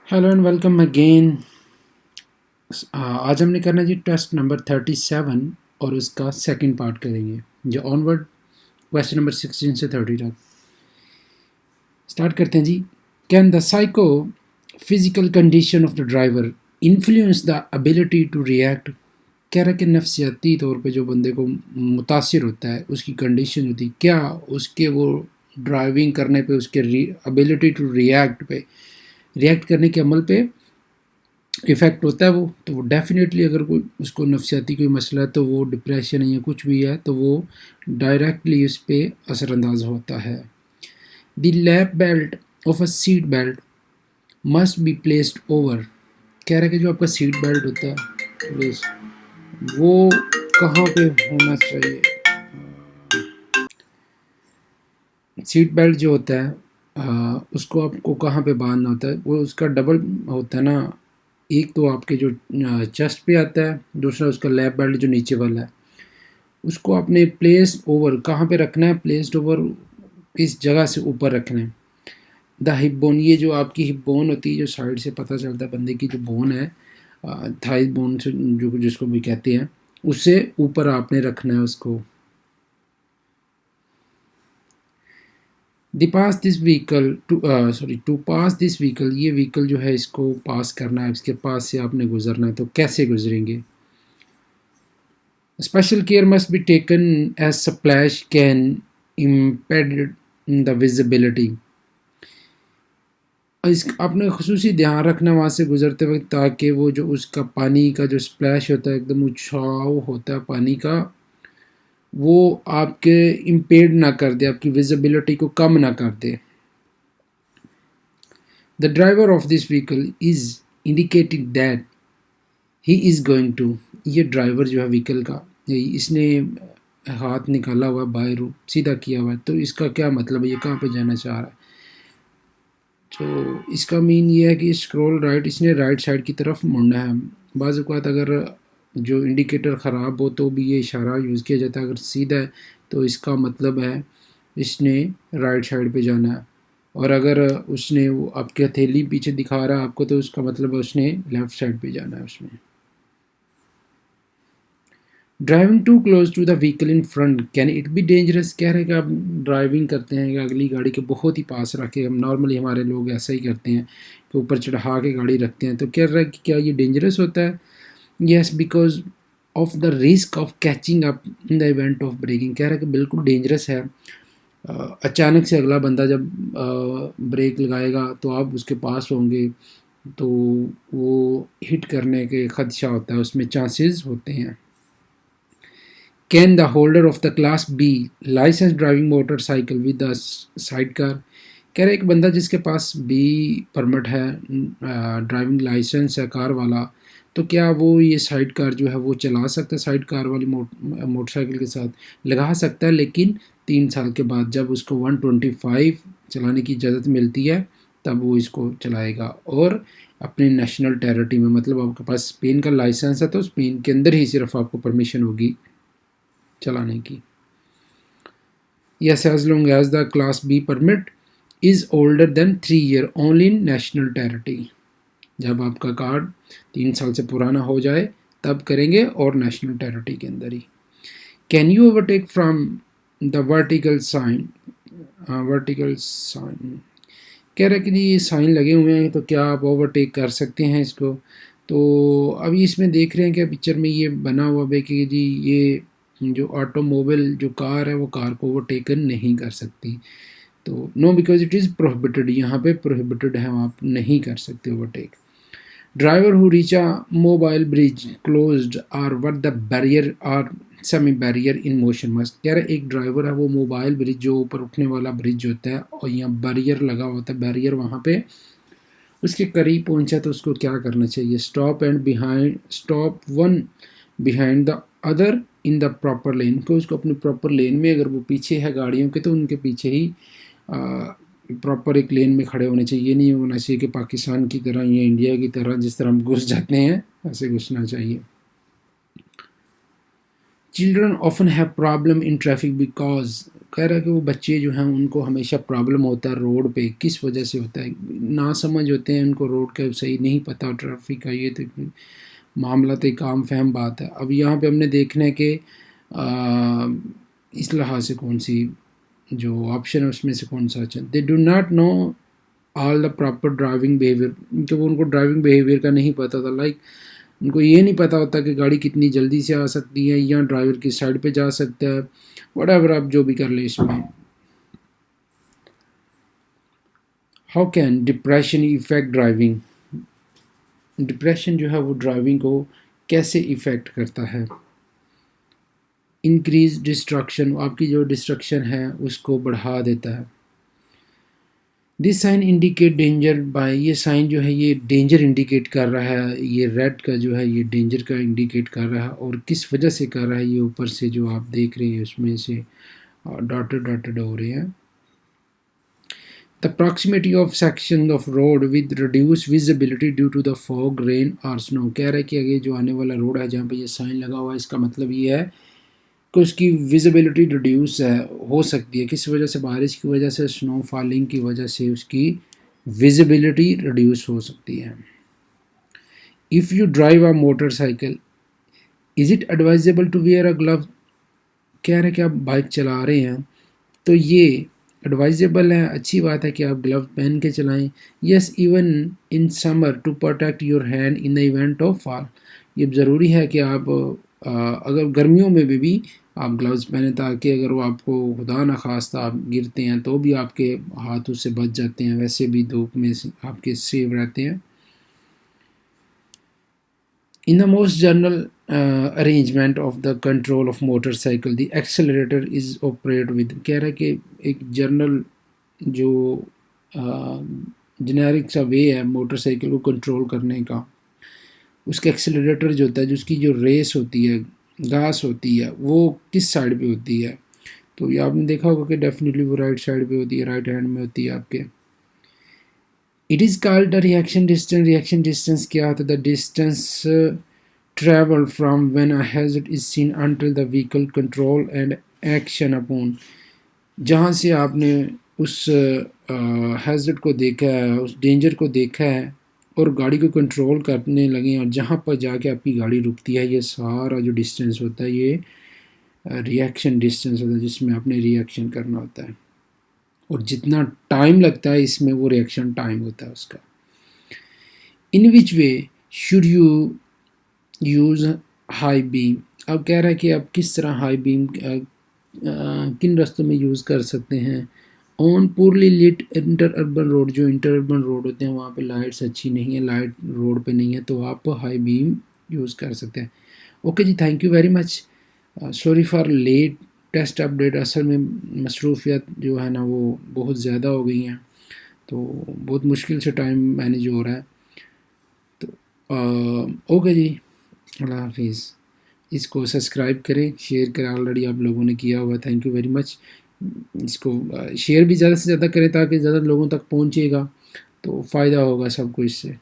Hello and welcome again. आज हमने करना जी टेस्ट नंबर 37 और उसका सेकंड पार्ट करेंगे जो ऑनवर्ड क्वेश्चन नंबर 16 से 30 तक। स्टार्ट करते हैं जी। Can the psycho physical condition of the driver influence the ability to react. कह रहा है कि नफसियाती तौर पे जो बंदे को मुतासिर होता है उसकी कंडीशन होती है, क्या उसके वो ड्राइविंग करने पे उसके एबिलिटी टू रिएक्ट पे रिएक्ट करने के अमल पे इफ़ेक्ट होता है वो। तो वो डेफ़िनेटली अगर कोई उसको नफसियाती कोई मसला है तो वो डिप्रेशन है या कुछ भी है तो वो डायरेक्टली उस पर असरअंदाज होता है। The lap belt of a seat belt must be placed over. कह रहा है कि जो आपका सीट बेल्ट होता है प्लीज़ वो कहाँ पे होना चाहिए। सीट बेल्ट जो होता है उसको आपको कहाँ पे बांधना होता है, वो उसका डबल होता है ना। एक तो आपके जो चेस्ट पे आता है, दूसरा उसका लैप बेल्ट जो नीचे वाला है उसको आपने प्लेस ओवर कहाँ पे रखना है, प्लेस्ड ओवर इस जगह से ऊपर रखना है। द हिप बोन, ये जो आपकी हिप बोन होती है जो साइड से पता चलता है बंदे की जो बोन है, थाई बोन से जो जिसको भी कहते हैं, उससे ऊपर आपने रखना है उसको। The pass this vehicle to pass this vehicle, ये व्हीकल जो है इसको पास करना है, इसके पास से आपने गुजरना है, तो कैसे गुजरेंगे। Special care must be taken as splash can impede the visibility. इस आपने खसूसी ध्यान रखना वहाँ से गुजरते वक्त ताकि वो जो उसका पानी का जो स्प्लैश होता है एकदम उछाव होता है पानी का, वो आपके इम्पेड ना कर दे, आपकी विजिबिलिटी को कम ना कर दे। The driver of this vehicle is indicating that he is going to. ये ड्राइवर जो है व्हीकल का, इसने हाथ निकाला हुआ है बाहर सीधा किया हुआ है, तो इसका क्या मतलब है, ये कहाँ पे जाना चाह रहा है। तो इसका मीन ये है कि स्क्रॉल राइट, इसने राइट साइड की तरफ मुड़ना है। बाज़ औक़ात अगर जो इंडिकेटर ख़राब हो तो भी ये इशारा यूज़ किया जाता है, अगर सीधा है तो इसका मतलब है इसने राइट साइड पे जाना है, और अगर उसने वो आपकी हथेली पीछे दिखा रहा है आपको तो उसका मतलब है उसने लेफ़्ट साइड पे जाना है उसमें। Driving too close to the vehicle in front can it be dangerous. कह रहे हैं कि आप ड्राइविंग करते हैं कि अगली गाड़ी के बहुत ही पास रख के, हम नॉर्मली हमारे लोग ऐसा ही करते हैं कि ऊपर चढ़ा के गाड़ी रखते हैं, तो कह रहा है कि क्या ये डेंजरस होता है। Yes, because of the risk of catching up in the event of braking. कह रहा है कि बिल्कुल डेंजरस है। अचानक से अगला बंदा जब ब्रेक लगाएगा तो आप उसके पास होंगे तो वो हिट करने के खदशा होता है, उसमें चांसेस होते हैं। Can the holder of the class B licensed driving motorcycle with a sidecar। कह रहे एक बंदा जिसके पास बी परमिट है, ड्राइविंग लाइसेंस है कार वाला, तो क्या वो ये साइड कार जो है वो चला सकता है, साइड कार वाली मोटरसाइकिल के साथ लगा सकता है, लेकिन 3 साल के बाद जब उसको 125 चलाने की इजाज़त मिलती है तब वो इसको चलाएगा, और अपने नेशनल टेरिटरी में, मतलब आपके पास स्पेन का लाइसेंस है तो स्पेन के अंदर ही सिर्फ आपको परमिशन होगी चलाने की। Yes, as long as the class B permit is older than 3 year only in national territory। जब आपका कार्ड 3 साल से पुराना हो जाए तब करेंगे, और नेशनल टेरिटरी के अंदर ही। Can you overtake from the vertical sign. Vertical sign कह रहे कि जी ये साइन लगे हुए हैं तो क्या आप ओवरटेक कर सकते हैं इसको। तो अभी इसमें देख रहे हैं कि पिक्चर में ये बना हुआ है कि जी ये जो ऑटोमोबाइल जो कार है वो कार को ओवरटेकन नहीं कर सकती, तो no because it is prohibited, यहाँ पे प्रोहिबिटेड है, आप नहीं कर सकते overtake. Driver who reach a mobile bridge closed or what the barrier or semi barrier in motion must. कह रहे एक ड्राइवर है वो मोबाइल ब्रिज जो ऊपर उठने वाला ब्रिज होता है और यहाँ बैरियर लगा होता है, बैरियर वहाँ पे उसके करीब पहुँचा तो उसको क्या करना चाहिए। Stop and behind, stop one behind the other in the proper lane, को उसको अपनी प्रॉपर लेन में, अगर वो पीछे है गाड़ियों के तो उनके पीछे ही प्रॉपर एक लेन में खड़े होने चाहिए। ये नहीं होना चाहिए कि पाकिस्तान की तरह या इंडिया की तरह जिस तरह हम घुस जाते हैं ऐसे घुसना चाहिए। Children often have problem in traffic because, कह रहा है कि वो बच्चे जो हैं उनको हमेशा प्रॉब्लम होता है रोड पे, किस वजह से होता है, ना समझ होते हैं, उनको रोड का सही नहीं पता ट्रैफिक का, ये तो मामला तो एक आम फहम बात है। अब यहाँ पे हमने देखना है कि इस लिहाज से कौन सी जो ऑप्शन है उसमें से कौन सा अच्छा। They do not know all the proper driving behaviour, तो उनको ड्राइविंग बिहेवियर का नहीं पता था, लाइक उनको ये नहीं पता होता कि गाड़ी कितनी जल्दी से आ सकती है या ड्राइवर की साइड पे जा सकता है, व्हाटएवर आप जो भी कर ले इसमें। How can depression effect driving, depression जो है वो ड्राइविंग को कैसे इफ़ेक्ट करता है। इंक्रीज डिस्ट्रक्शन, आपकी जो डिस्ट्रक्शन है उसको बढ़ा देता है। This sign indicate danger by, ये साइन जो है ये डेंजर इंडिकेट कर रहा है, ये रेड का जो है ये डेंजर का इंडिकेट कर रहा है, और किस वजह से कर रहा है, ये ऊपर से जो आप देख रहे हैं उसमें से डॉटेड हो रहे हैं। The proximity of section of road with reduced visibility due to the fog, rain or snow, कह रहा है कि अगर जो आने वाला रोड है जहाँ पे ये साइन लगा हुआ है, इसका मतलब ये है कि उसकी विजिबिलिटी रिड्यूस है, हो सकती है, किस वजह से, बारिश की वजह से, स्नो फॉलिंग की वजह से उसकी विजिबिलिटी रिड्यूस हो सकती है। If you drive a motorcycle is it advisable to wear a glove, कह रहे हैं कि आप बाइक चला रहे हैं तो ये एडवाइजेबल है, अच्छी बात है कि आप ग्लव पहन के चलाएं। Yes even in summer to protect your hand in the event of fall, ये ज़रूरी है कि आप अगर गर्मियों में भी आप ग्लव्स पहने ताकि अगर वो आपको खुदा न खास्ता आप गिरते हैं तो भी आपके हाथ उससे बच जाते हैं, वैसे भी धूप में आपके सेव रहते हैं। In the most general arrangement of the control of motorcycle, the accelerator is operated with, कह रहा है कि एक जनरल जो जेनेरिक सा वे है मोटरसाइकिल को कंट्रोल करने का, उसका एक्सेलरेटर जो होता है, जिसकी जो रेस होती है, घास होती है, वो किस साइड पे होती है, तो ये आपने देखा होगा कि डेफिनेटली वो राइट साइड पे होती है, राइट हैंड में होती है आपके। It is called the reaction distance, reaction distance क्या होता है, the distance travel from when a hazard is seen until the vehicle control and action upon, जहाँ से आपने उस हैज़र्ड को देखा है, उस डेंजर को देखा है और गाड़ी को कंट्रोल करने लगे और जहाँ पर जाके आपकी गाड़ी रुकती है, ये सारा जो डिस्टेंस होता है ये रिएक्शन डिस्टेंस होता है, जिसमें आपने रिएक्शन करना होता है, और जितना टाइम लगता है इसमें वो रिएक्शन टाइम होता है उसका। In which way should you use high beam, अब कह रहा है कि आप किस तरह हाई बीम किन रास्तों में यूज़ कर सकते हैं। On poorly lit interurban road, जो इंटर अर्बन रोड होते हैं वहाँ पे लाइट्स अच्छी नहीं है, लाइट रोड पे नहीं है, तो आप हाई बीम यूज़ कर सकते हैं। ओके जी, thank you very much, sorry for late test update, असल में मसरूफियत जो है ना वो बहुत ज़्यादा हो गई हैं, तो बहुत मुश्किल से टाइम मैनेज हो रहा है, तो ओके जी, अल्लाह हाफिज़। इसको सब्सक्राइब करें, शेयर करें, ऑलरेडी आप लोगों ने किया हुआ, थैंक यू वेरी मच। इसको शेयर भी ज़्यादा से ज़्यादा करें ताकि ज़्यादा लोगों तक पहुँचेगा, तो फ़ायदा होगा सबको इससे।